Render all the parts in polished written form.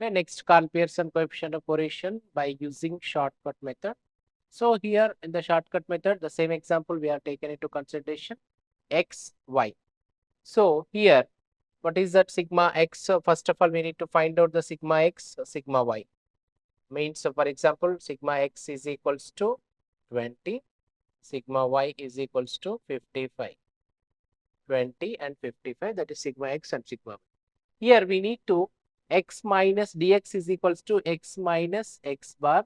Okay, next Karl Pearson coefficient of correlation by using shortcut method. So here in the shortcut method, the same example we are taken into consideration x, y. So here, what is that sigma x? So first of all, we need to find out the sigma x, sigma y. Means, for example, sigma x is equals to 20, sigma y is equals to 55. 20 and 55, that is sigma x and sigma y. Here we need to x minus dx is equals to x minus x bar,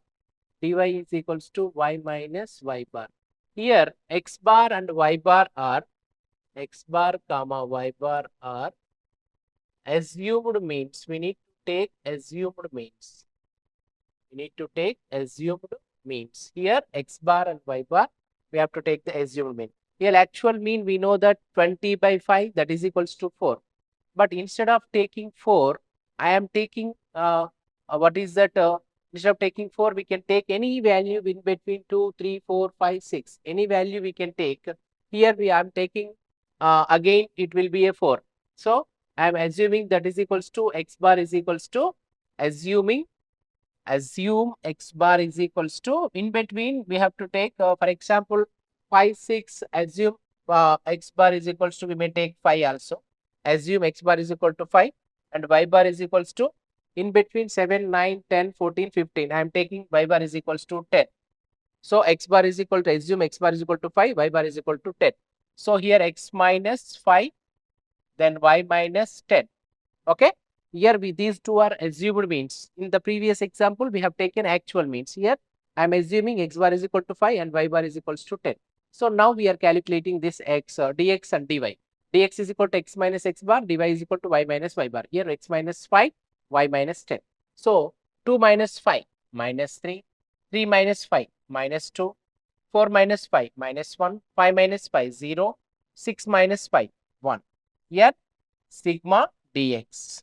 dy is equals to y minus y bar. Here x bar and y bar are x bar comma y bar are assumed means. We need to take assumed means. We need to take assumed means. Here x bar and y bar, we have to take the assumed mean. Here actual mean, we know that 20 by 5, that is equals to 4. But instead of taking 4, I am taking what is that? Instead of taking 4, we can take any value in between 2, 3, 4, 5, 6. Any value we can take. Here we am taking again it will be a 4. So I am assuming that is equals to x bar is equals to assume x bar is equals to, in between we have to take for example 5, 6, assume x bar is equals to, we may take 5 also. Assume x bar is equal to 5 and y bar is equals to, in between 7, 9, 10, 14, 15. I am taking y bar is equals to 10. So x bar is equal to, assume x bar is equal to 5, y bar is equal to 10. So here x minus 5, then y minus 10. Okay. Here these two are assumed means. In the previous example, we have taken actual means. Here I am assuming x bar is equal to 5 and y bar is equals to 10. So now we are calculating this x dx and dy. Dx is equal to x minus x bar, dy is equal to y minus y bar. Here x minus 5, y minus 10. So 2 minus 5 minus 3, 3 minus 5 minus 2, 4 minus 5 minus 1, 5 minus 5 0, 6 minus 5 1. Here sigma dx.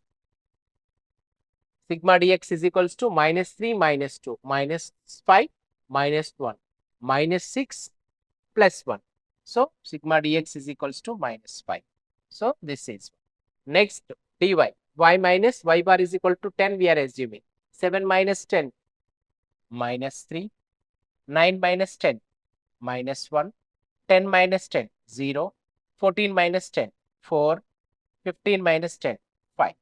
Sigma dx is equals to minus 3 minus 2 minus 5 minus 1 minus 6 plus 1. So sigma dx is equals to minus 5. So this is next dy. Y minus y bar is equal to 10, we are assuming. 7 minus 10 minus 3, 9 minus 10 minus 1, 10 minus 10 0, 14 minus 10 4, 15 minus 10 5.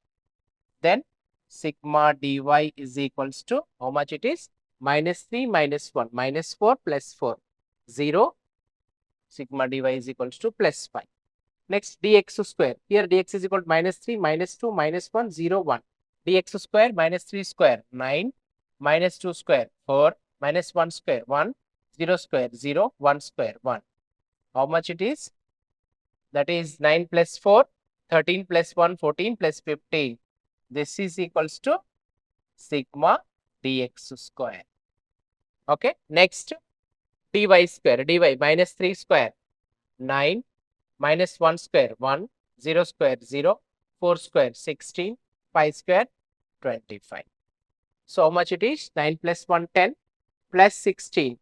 Then sigma dy is equals to, how much it is? Minus 3 minus 1 minus 4 plus 4 0. Sigma dy is equals to plus 5. Next dx square. Here dx is equal to minus 3 minus 2 minus 1 0 1. Dx square minus 3 square 9 minus 2 square 4 minus 1 square 1 0 square 0 1 square 1. How much it is? That is 9 plus 4, 13 plus 1, 14 plus 15. This is equals to sigma dx square. Okay. Next dy square. Dy minus 3 square 9 minus 1 square 1, 0 square 0, 4 square 16, 5 square 25. So how much it is? 9 plus 1 10 plus 16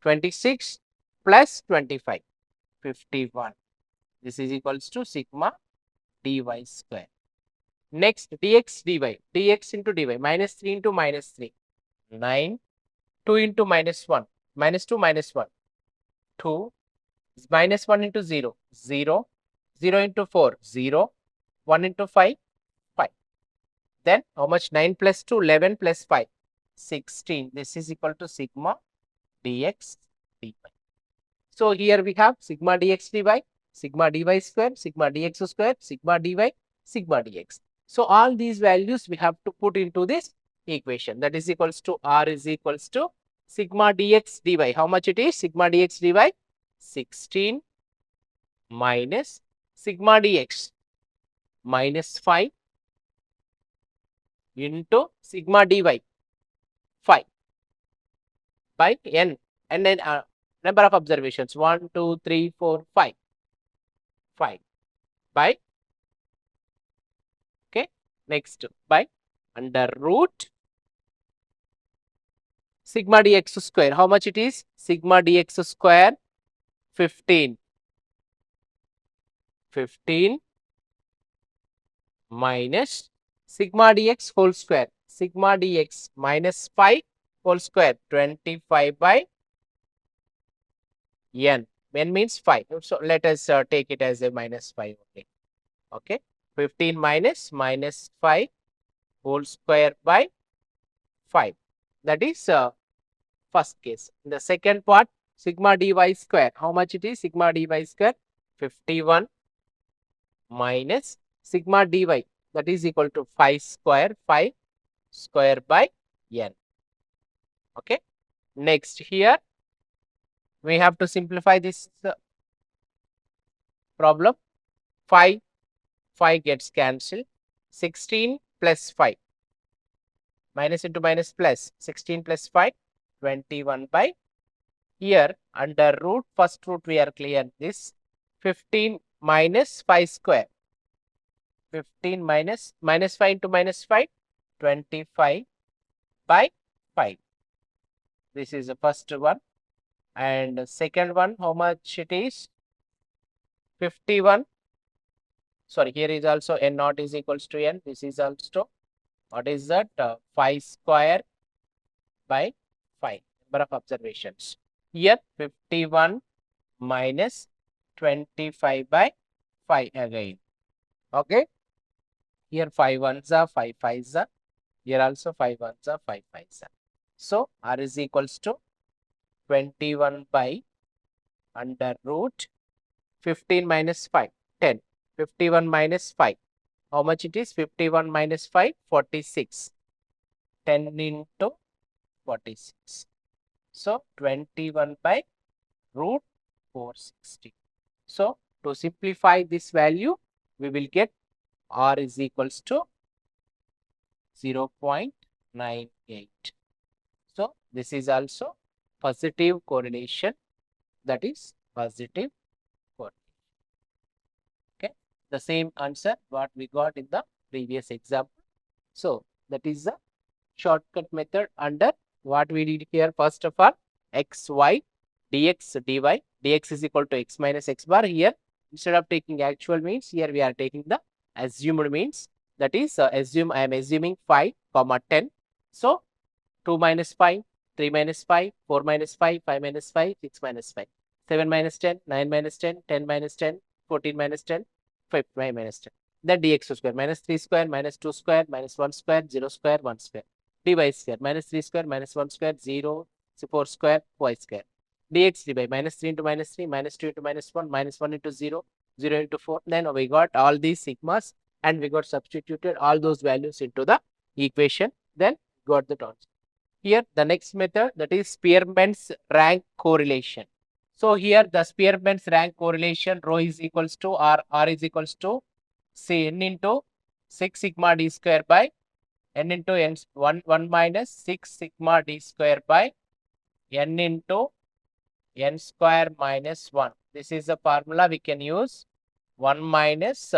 26 plus 25 51. This is equals to sigma dy square. Next dx dy, dx into dy, minus 3 into minus 3, 9, 2 into minus 1, minus 2 minus 1, 2, minus 1 into 0, 0, 0 into 4, 0, 1 into 5, 5. Then how much? 9 plus 2, 11 plus 5, 16. This is equal to sigma dx dy. So here we have sigma dx dy, sigma dy square, sigma dx square, sigma dy, sigma dx. So all these values we have to put into this equation. That is equals to r is equals to sigma dx dy. How much it is? Sigma dx dy 16 minus sigma dx minus 5 into sigma dy 5 by n. And then number of observations 1, 2, 3, 4, 5. 5 by, okay, next by under root sigma dx square. How much it is? Sigma dx square 15. 15 minus sigma dx whole square sigma dx minus 5 whole square 25 by n. N means 5. So let us take it as a minus 5 only. Okay. 15 minus 5 whole square by 5. That is first case. In the second part, sigma dy square. How much it is? Sigma dy square 51 minus sigma dy. That is equal to 5 square by n. Okay. Next here, we have to simplify this problem. 5 gets cancelled. 16 plus 5. Minus into minus plus. 16 plus 5. 21 by. Here under root, first root we are clear this. 15 minus 5 square. 15 minus 5 into minus 5. 25 by 5. This is the first one. And second one, how much it is? 51. Sorry, here is also n naught is equals to n. This is also, what is that? 5 square by 5. Number of observations. Here 51 minus 25 by 5 again. Okay. Here 5 ones are 5 5s are. Here also 5 ones are 5 5s are. So r is equals to 21 by under root 15 minus 5, 10. 51 minus 5. How much it is? 51 minus 5, 46. 10 into 46. So 21 by root 460. So to simplify this value, we will get r is equals to 0.98. So this is also positive correlation, that is positive correlation. Okay, the same answer what we got in the previous example. So that is the shortcut method under what we did here. First of all, x, y, dx, dy. Dx is equal to x minus x bar. Here, instead of taking actual means, here we are taking the assumed means. That is, I am assuming 5, 10. So, 2 minus 5, 3 minus 5, 4 minus 5, 5 minus 5, 6 minus 5, 7 minus 10, 9 minus 10, 10 minus 10, 14 minus 10, 5 minus 10. Then dx square minus 3 square minus 2 square minus 1 square 0 square 1 square. Dy square minus 3 square minus 1 square 0 4 square y square. Dx dy minus 3 into minus 3 minus 2 into minus 1 minus 1 into 0 0 into 4. Then we got all these sigmas and we got substituted all those values into the equation. Then got the answer. Here the next method, that is Spearman's rank correlation. So here the Spearman's rank correlation, rho is equals to r is equals to say n into 6 sigma d square by n into n 1 minus 6 sigma d square by n into n square minus 1. This is the formula we can use. 1 minus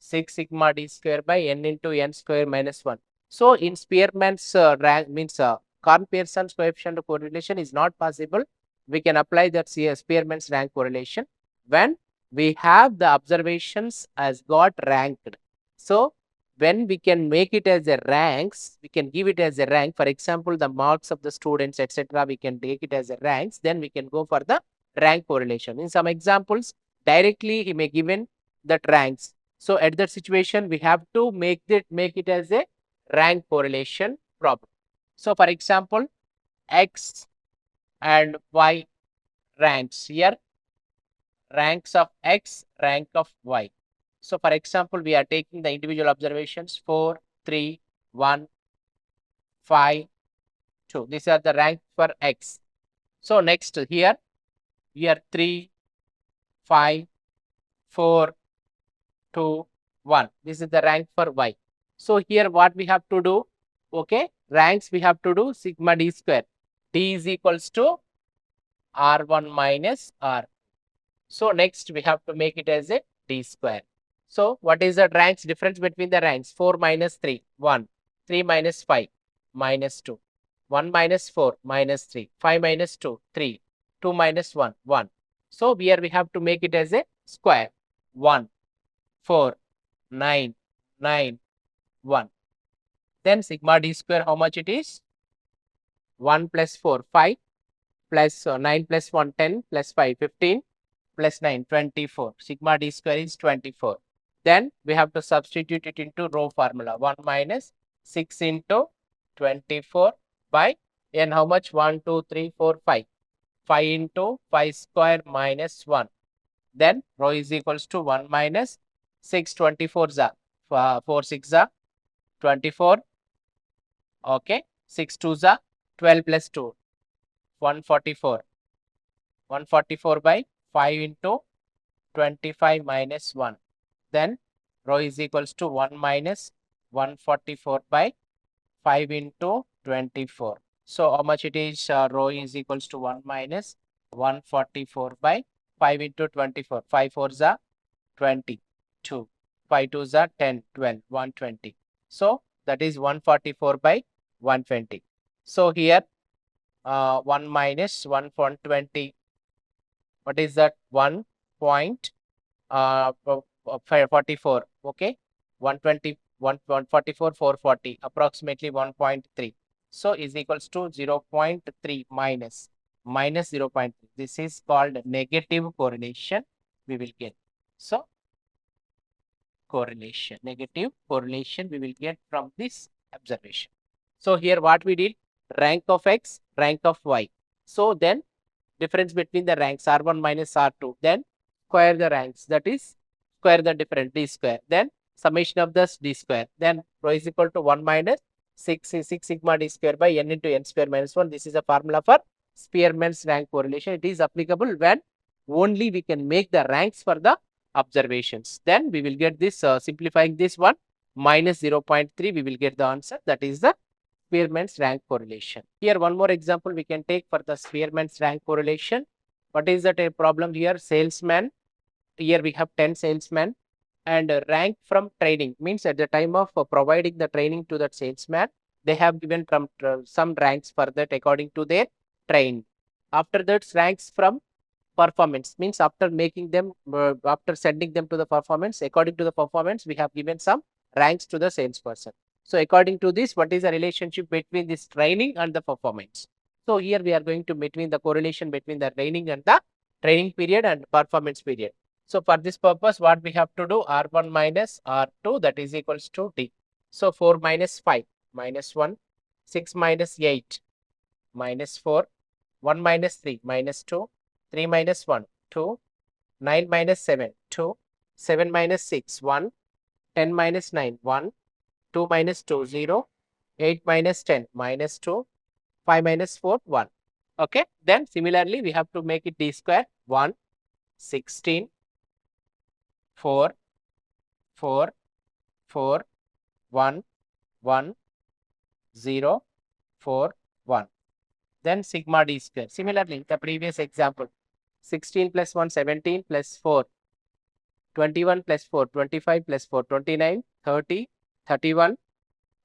6 sigma d square by n into n square minus 1. So in Spearman's rank means Karl-Pearson's coefficient of correlation is not possible. We can apply that Spearman's rank correlation when we have the observations as got ranked. So when we can make it as a ranks, we can give it as a rank. For example, the marks of the students, etc., we can take it as a ranks. Then we can go for the rank correlation. In some examples, directly he may given that ranks. So at that situation, we have to make it as a rank correlation problem. So for example, x and y ranks here, ranks of x, rank of y. So for example, we are taking the individual observations 4, 3, 1, 5, 2. These are the rank for x. So next here 3, 5, 4, 2, 1. This is the rank for y. So here what we have to do, okay, ranks we have to do sigma d square. D is equals to r1 minus r. So next we have to make it as a d square. So what is the ranks difference between the ranks? 4 minus 3, 1. 3 minus 5, minus 2. 1 minus 4, minus 3. 5 minus 2, 3. 2 minus 1, 1. So here we have to make it as a square. 1, 4, 9, 9, 1. Then sigma d square, how much it is? 1 plus 4, 5, plus 9 plus 1, 10, plus 5, 15, plus 9, 24. Sigma d square is 24. Then we have to substitute it into row formula. 1 minus 6 into 24 by n, how much? 1, 2, 3, 4, 5. 5 into 5 square minus 1. Then rho is equals to 1 minus 6, 24 za, 4 6 za, 24. Okay, 6 2 za, 12 plus 2, 144. 144 by 5 into 25 minus 1. Then rho is equals to 1 minus 144 by 5 into 24. So how much it is? Rho is equals to 1 minus 144 by 5 into 24. 5 4s are 22. 5 2s are 10, 12, 120. So that is 144 by 120. So here 1 minus 120. What is that? 1.44. Okay, 120, 144, 440, approximately 1.3. So is equals to 0.3 minus 0.3. This is called negative correlation. We will get. So correlation, negative correlation we will get from this observation. So here what we did, rank of x, rank of y. So then difference between the ranks R1 minus R2, then square the ranks, that is square the difference d square, then summation of this d square, then rho is equal to 1 minus 6 sigma d square by n into n square minus 1. This is a formula for Spearman's rank correlation. It is applicable when only we can make the ranks for the observations. Then we will get this, simplifying this one, minus 0.3, we will get the answer. That is the Spearman's rank correlation. Here one more example we can take for the Spearman's rank correlation. What is that a problem here? Salesman. Here we have 10 salesmen, and rank from training means at the time of providing the training to that salesman, they have given from some ranks for that according to their train. After that, ranks from performance means after making them, after sending them to the performance, according to the performance, we have given some ranks to the salesperson. So according to this, what is the relationship between this training and the performance? So here we are going to between the correlation between the training and the training period and performance period. So for this purpose, what we have to do, R1 minus R2, that is equals to T. So 4 minus 5 minus 1, 6 minus 8 minus 4, 1 minus 3 minus 2, 3 minus 1, 2, 9 minus 7, 2, 7 minus 6, 1, 10 minus 9, 1, 2 minus 2, 0, 8 minus 10, minus 2, 5 minus 4, 1. Okay. Then similarly, we have to make it d square, 1, 16, 4, 4, 4, 1, 1, 0, 4, 1. Then sigma d square. Similarly, the previous example, 16 plus 1, 17 plus 4, 21 plus 4, 25 plus 4, 29, 30, 31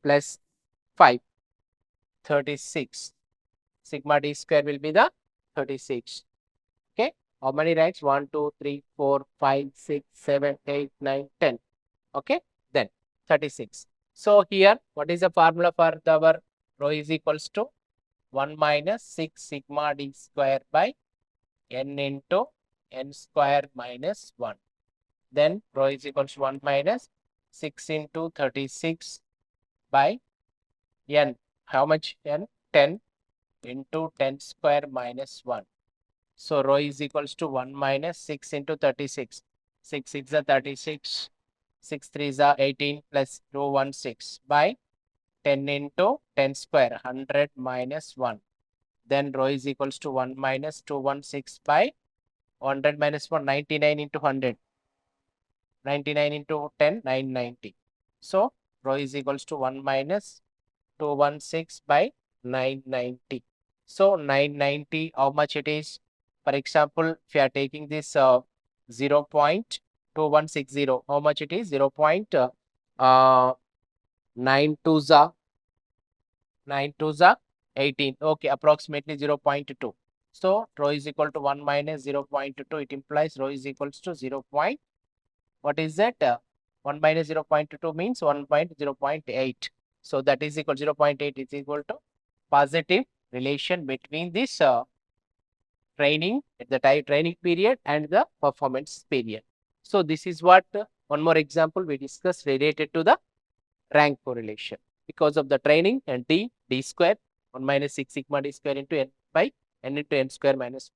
plus 5, 36. Sigma d square will be the 36. Okay. How many ranks? 1, 2, 3, 4, 5, 6, 7, 8, 9, 10. Okay. Then 36. So here, what is the formula for our rho is equals to 1 minus 6 sigma d square by n into n square minus 1. Then rho is equals to 1 minus 6 into 36 by n. How much n? 10 into 10 square minus 1. So rho is equals to 1 minus 6 into 36. 6 6 is 36. 6 3 is 18 plus 2 1 6 by 10 into 10 square, 100 minus 1. Then rho is equals to 1 minus 216 by 100 minus 1, 99 into 100. 99 into 10, 990. So rho is equals to 1 minus 216 by 990. So 990, how much it is? For example, if you are taking this 0.2160, how much it is? 0.92 18. Okay, approximately 0.2. So rho is equal to 1 minus 0.2. It implies rho is equals to 0. What is that? 1 minus 0.2 means 1.0.8. So that is equal 0.8 is equal to positive relation between this training at the training period and the performance period. So this is what one more example we discussed related to the rank correlation. Because of the training and d square 1 minus 6 sigma d square into n by n into n square minus